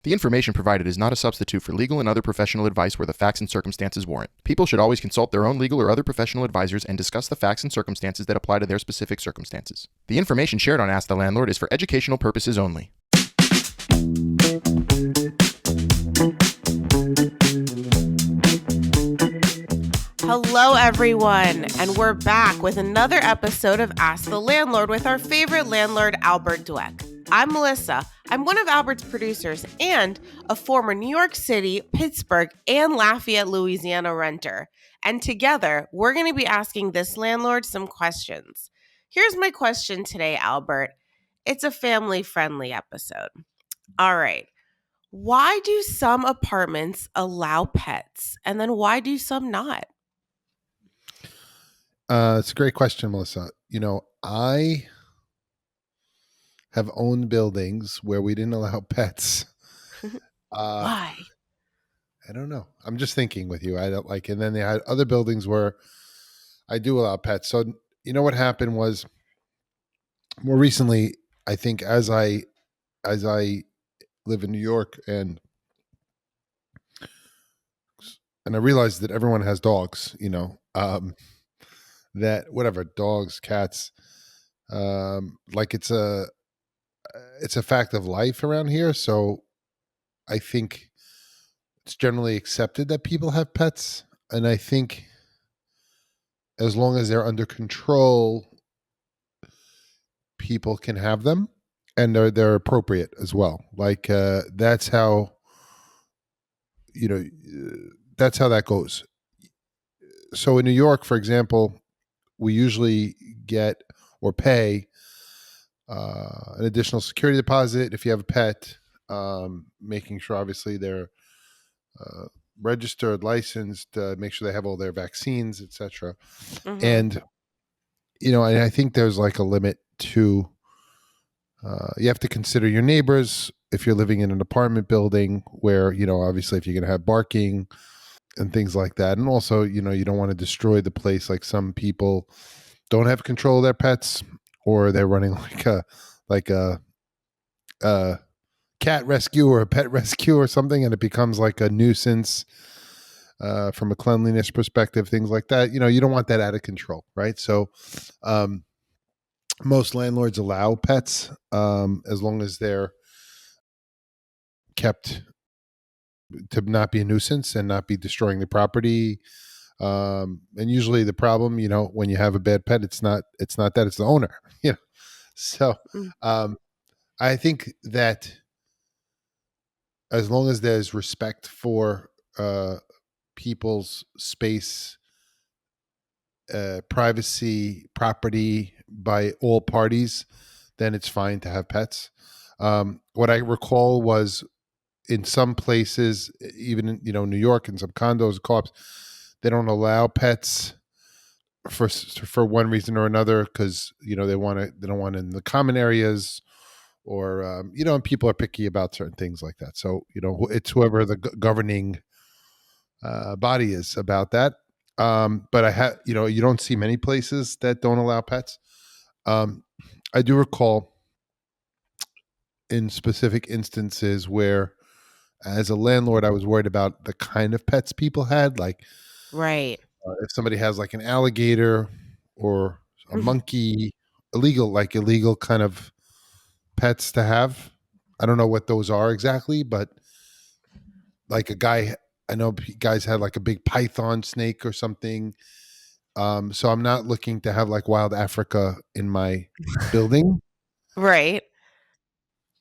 The information provided is not a substitute for legal and other professional advice where the facts and circumstances warrant. People should always consult their own legal or other professional advisors and discuss the facts and circumstances that apply to their specific circumstances. The information shared on Ask the Landlord is for educational purposes only. Hello, everyone, and we're back with another episode of Ask the Landlord with our favorite landlord, Albert Dweck. I'm Melissa. I'm one of Albert's producers and a former New York City, Pittsburgh, and Lafayette, Louisiana renter. And together, we're going to be asking this landlord some questions. Here's my question today, Albert. It's a family-friendly episode. All right. Why do some apartments allow pets, and then why do some not? It's a great question, Melissa. I have owned buildings where we didn't allow pets. Why? I don't know. I'm just thinking with you. I don't like, and then they had other buildings where I do allow pets. So what happened was more recently, I think as I live in New York and I realized that everyone has dogs, that whatever, dogs, cats, like it's a fact of life around here. So I think it's generally accepted that people have pets. And I think as long as they're under control, people can have them and they're appropriate as well. Like, that's how that goes. So in New York, for example, we usually get or pay an additional security deposit if you have a pet, making sure obviously they're registered, licensed, make sure they have all their vaccines, etc. Mm-hmm. And I think there's like a limit to. You have to consider your neighbors if you're living in an apartment building where obviously if you're going to have barking and things like that, and also you don't want to destroy the place. Like some people don't have control of their pets, or they're running like a cat rescue or a pet rescue or something, and it becomes like a nuisance from a cleanliness perspective, things like that. You don't want that out of control, right? So most landlords allow pets as long as they're kept to not be a nuisance and not be destroying the property. And usually the problem, when you have a bad pet, it's not that, it's the owner. So I think that as long as there's respect for people's space, privacy, property by all parties, then it's fine to have pets. What I recall was in some places, even in New York, and some condos, co-ops, they don't allow pets for one reason or another, because they don't want it in the common areas, or and people are picky about certain things like that. So it's whoever the governing body is about that. But you don't see many places that don't allow pets. I do recall in specific instances where, as a landlord, I was worried about the kind of pets people had. Like, right. If somebody has like an alligator or a monkey, illegal kind of pets to have. I don't know what those are exactly, but like I know guys had like a big python snake or something. So I'm not looking to have like wild Africa in my building. Right.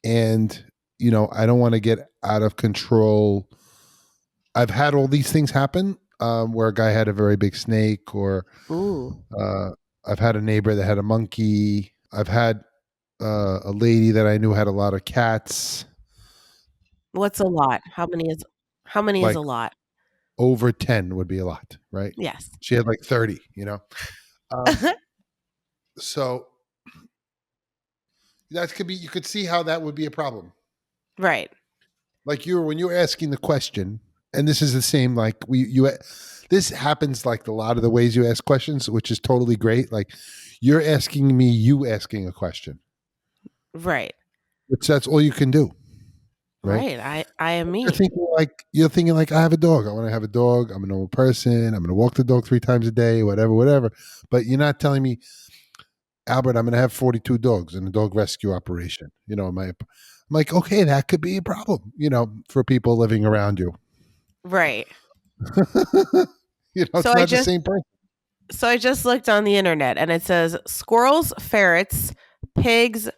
And, I don't want to get out of control. I've had all these things happen where a guy had a very big snake, or I've had a neighbor that had a monkey. I've had a lady that I knew had a lot of cats. What's a lot? How many is a lot? Over 10 would be a lot, right? Yes. She had like 30, So that could be, you could see how that would be a problem. Right. Like when you're asking the question, and this is the same, like this happens like a lot of the ways you ask questions, which is totally great. Like you're asking me, you asking a question. Right. Which that's all you can do. right? Right. I am You're me. thinking like I have a dog. I want to have a dog. I'm a normal person. I'm going to walk the dog 3 times a day, whatever. But you're not telling me, Albert, I'm going to have 42 dogs in a dog rescue operation. I'm like, okay, that could be a problem, for people living around you. Right. So It's I not the just same person. so I just looked on the internet and it says squirrels, ferrets, pigs,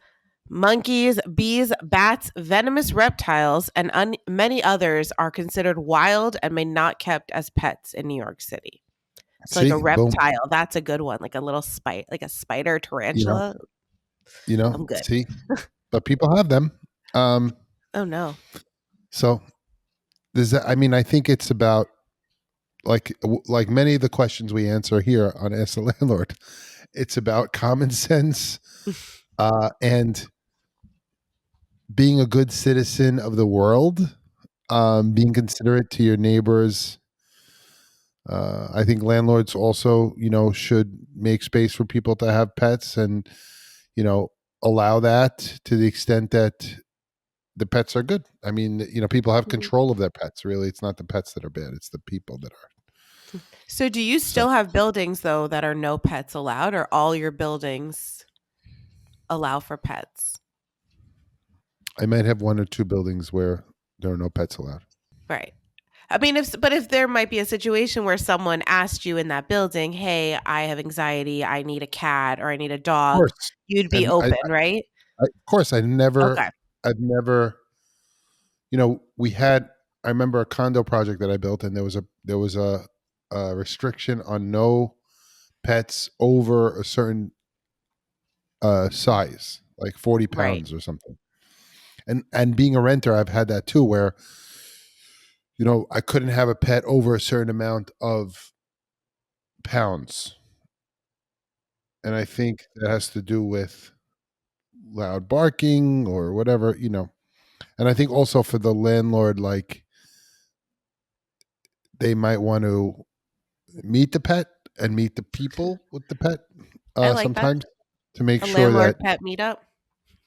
monkeys, bees, bats, venomous reptiles, and many others are considered wild and may not kept as pets in New York City. So like a See, boom, reptile, that's a good one. Like a little like a spider, you know, tarantula. I'm good. see, but people have them. Oh no. So I mean, I think it's about like many of the questions we answer here on Ask the Landlord. It's about common sense and being a good citizen of the world, being considerate to your neighbors. I think landlords also, should make space for people to have pets and, allow that to the extent that the pets are good. I mean, people have Mhm. control of their pets. Really, it's not the pets that are bad; it's the people that are. So do you So still have buildings though that are no pets allowed, or all your buildings allow for pets? I might have 1 or 2 buildings where there are no pets allowed. Right. I mean, if there might be a situation where someone asked you in that building, "Hey, I have anxiety. I need a cat or I need a Of dog," course, you'd be and open, right? of course, Okay. I've never, we had. I remember a condo project that I built, and there was a restriction on no pets over a certain size, like 40 Right. pounds or something. And being a renter, I've had that too, where I couldn't have a pet over a certain amount of pounds, and I think that has to do with loud barking or whatever. And I think also for the landlord, like they might want to meet the pet and meet the people with the pet I like that. sometimes to make A sure that, landlord pet meetup.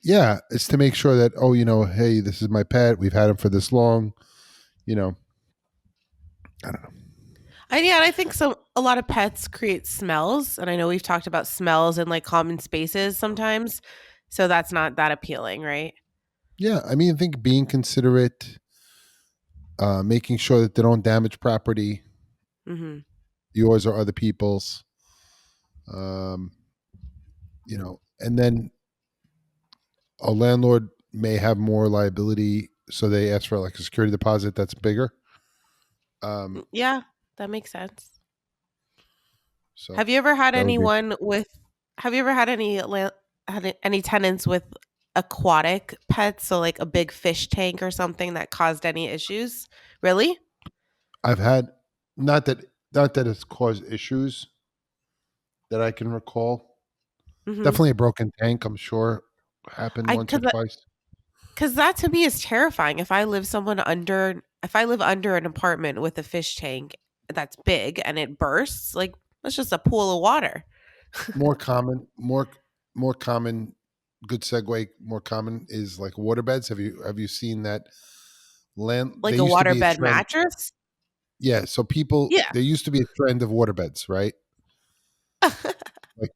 yeah, it's to make sure that, oh, hey, this is my pet, we've had him for this long, you know I don't know. And I think a lot of pets create smells, and I know we've talked about smells in like common spaces sometimes. So that's not that appealing, right? Yeah, I mean, I think being considerate, making sure that they don't damage property, Mhm. yours or other people's, um and then a landlord may have more liability, so they ask for like a security deposit that's bigger. Yeah, that makes sense. So Have you ever had that would be. anyone with have you ever had any tenants with aquatic pets, so like a big fish tank or something that caused any issues? Really? I've had, not that not that it's caused issues that I can recall. Mhm. Definitely a broken tank, I'm sure, happened I once or twice. cuz that to me is terrifying. If I live under an apartment with a fish tank that's big and it bursts, like that's just a pool of water. More common, more common. Good segue. More common is like waterbeds. Have you seen that? There Like a used to be a waterbed trend. mattress? Yeah, so Yeah. there used to be a trend of waterbeds, right? Like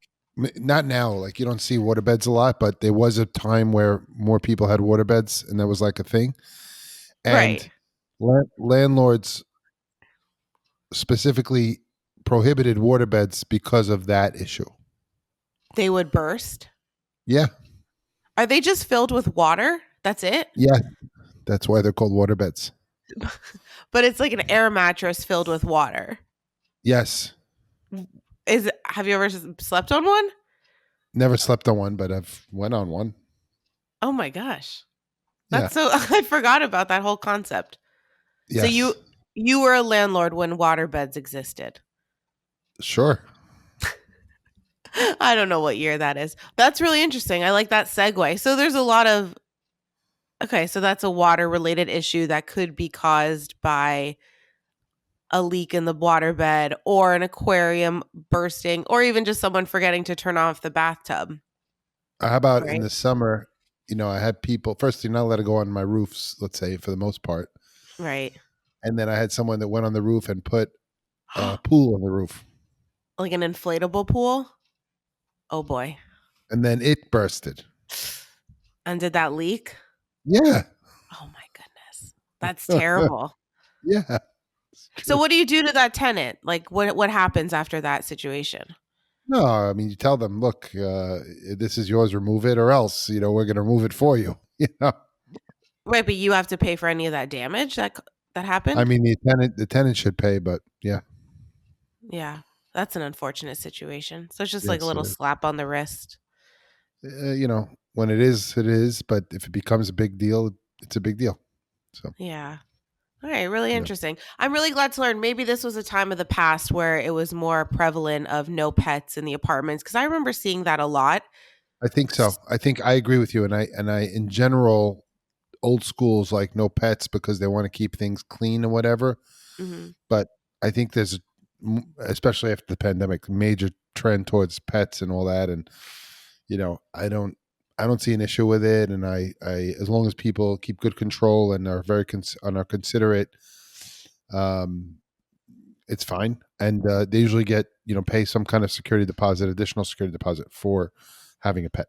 not now, like you don't see waterbeds a lot, but there was a time where more people had waterbeds, and that was like a thing. And Right. landlords specifically prohibited waterbeds because of that issue. They would burst. Yeah, Are they just filled with water? That's it? yeah, that's why they're called waterbeds. But it's like an air mattress filled with water. Yes, Have you ever slept on one? never slept on one, but I've went on one. Oh my gosh. Yeah, That's so I forgot about that whole concept. So yes, you were a landlord when water beds existed. sure. I don't know what year that is. That's really interesting. I like that segue. So there's a lot of okay, so that's a water related issue that could be caused by a leak in the waterbed or an aquarium bursting or even just someone forgetting to turn off the bathtub, How about in right? the summer? I had people, first you're not allowed to go on my roofs, let's say, for the most part. Right. And then I had someone that went on the roof and put a pool on the roof. Like an inflatable pool? Oh boy. And then it bursted. And did that leak? Yeah. Oh my goodness. That's terrible. Yeah. So what do you do to that tenant? Like what happens after that situation? No, I mean, you tell them, look, this is yours, remove it, or else, we're going to remove it for you. Right, but you have to pay for any of that damage that happened? I mean, the tenant should pay, but yeah. Yeah, that's an unfortunate situation. So it's just Yes, like a little it is. slap on the wrist. When it is, but if it becomes a big deal, it's a big deal. So Yeah. All right, really interesting. I'm really glad to learn maybe this was a time of the past where it was more prevalent of no pets in the apartments, because I remember seeing that a lot. I think so. I think I agree with you, and I in general, old schools like no pets because they want to keep things clean and whatever. Mm-hmm. But I think there's, especially after the pandemic, major trend towards pets and all that, and I don't see an issue with it, and I as long as people keep good control and are very are considerate, it's fine. And they usually get pay some kind of additional security deposit for having a pet.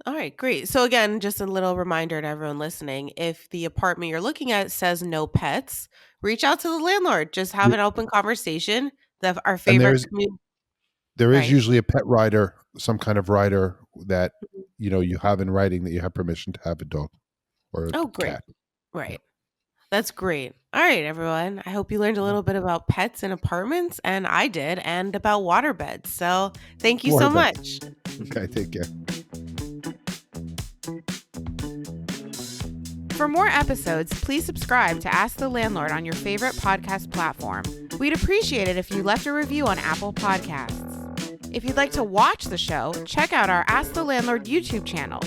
All right, great. So again, just a little reminder to everyone listening, if the apartment you're looking at says no pets, reach out to the landlord. Just have an open conversation. Our favorite there is usually a pet rider, some kind of rider that you have in writing that you have permission to have a dog or a cat. Right. That's great. All right, everyone. I hope you learned a little bit about pets in apartments, and I did, and about waterbeds. So thank you so much. Okay, take care. For more episodes, please subscribe to Ask the Landlord on your favorite podcast platform. We'd appreciate it if you left a review on Apple Podcasts. If you'd like to watch the show, check out our Ask the Landlord YouTube channel.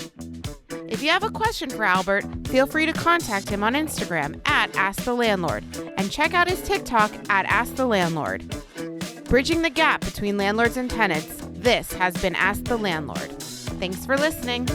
If you have a question for Albert, feel free to contact him on Instagram at Ask the Landlord and check out his TikTok at Ask the Landlord. Bridging the gap between landlords and tenants, this has been Ask the Landlord. Thanks for listening.